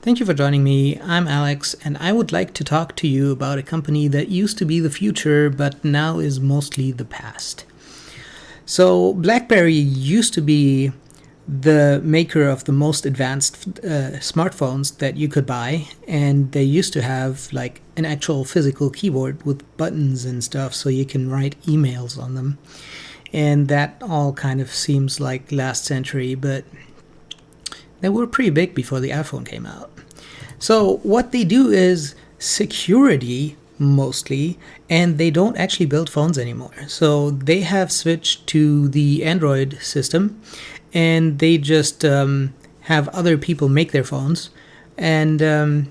Thank you for joining me. I'm Alex, and I would like to talk to you about a company that used to be the future, but now is mostly the past. So, BlackBerry used to be the maker of the most advanced smartphones that you could buy, and they used to have like an actual physical keyboard with buttons and stuff so you can write emails on them. And that all kind of seems like last century, but they were pretty big before the iPhone came out. So what they do is security mostly, and they don't actually build phones anymore. So they have switched to the Android system, and they just have other people make their phones. And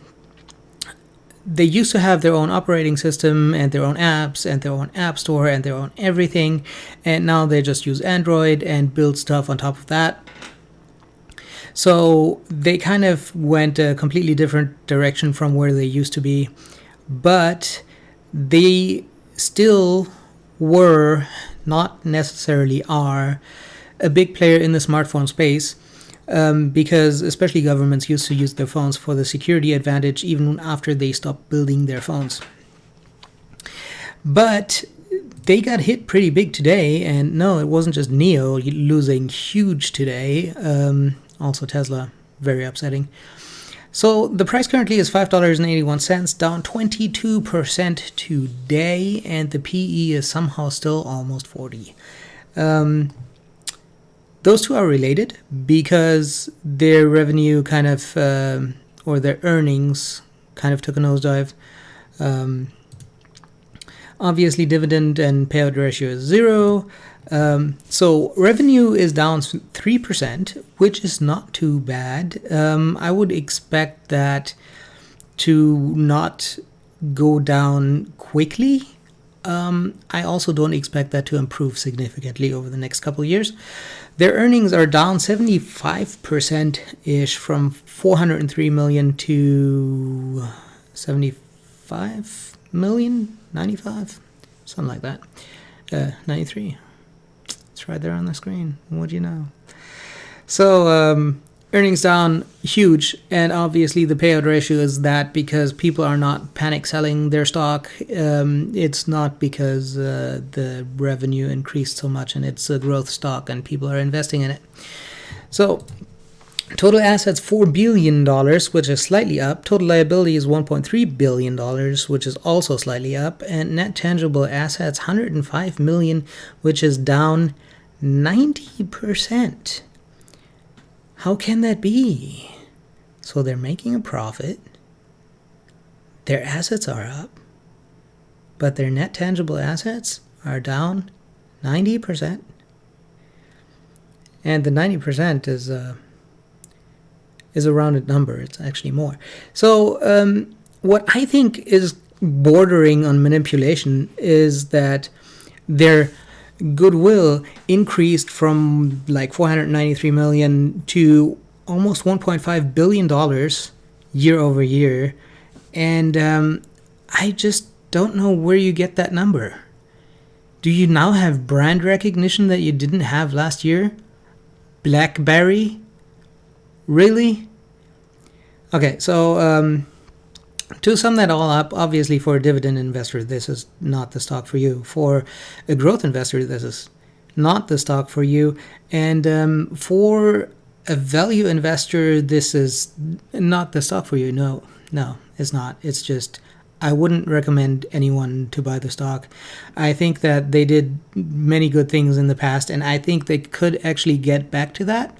they used to have their own operating system and their own apps and their own app store and their own everything. And now they just use Android and build stuff on top of that. So they kind of went a completely different direction from where they used to be, but they still were, not necessarily are, a big player in the smartphone space, because especially governments used to use their phones for the security advantage even after they stopped building their phones. But they got hit pretty big today, and no, it wasn't just Neo losing huge today. Also Tesla, very upsetting. So the price currently is $5.81, down 22% today, and the PE is somehow still almost 40. Those two are related because their revenue kind of, or their earnings kind of took a nosedive. Obviously, dividend and payout ratio is 0. So revenue is down 3%, which is not too bad. I would expect that to not go down quickly. I also don't expect that to improve significantly over the next couple of years. Their earnings are down 75%-ish from 403 million to 75 million, 95, something like that. 93. It's right there on the screen. What do you know? So earnings down huge, and obviously the payout ratio is that because people are not panic selling their stock. It's not because the revenue increased so much and it's a growth stock and people are investing in it. So total assets $4 billion, which is slightly up. Total liability is $1.3 billion, which is also slightly up. And net tangible assets $105 million, which is down 90%. How can that be? So they're making a profit. Their assets are up, but their net tangible assets are down 90%. And the 90% is a rounded number. It's actually more. So what I think is bordering on manipulation is that their goodwill increased from like 493 million to almost 1.5 billion dollars year over year, and I just don't know where you get that number. Do you now have brand recognition that you didn't have last year? BlackBerry? Really? Okay, so to sum that all up, obviously for a dividend investor, this is not the stock for you. For a growth investor, this is not the stock for you. And for a value investor, this is not the stock for you. No, it's not. It's just, I wouldn't recommend anyone to buy the stock. I think that they did many good things in the past, and I think they could actually get back to that.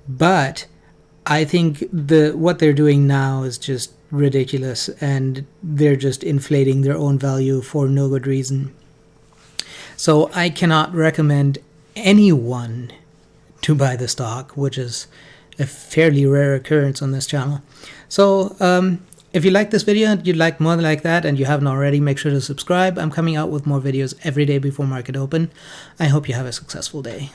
But I think what they're doing now is just ridiculous, and they're just inflating their own value for no good reason. So I cannot recommend anyone to buy the stock, which is a fairly rare occurrence on this channel. So if you like this video and you'd like more like that and you haven't already, make sure to subscribe. I'm coming out with more videos every day before market open. I hope you have a successful day.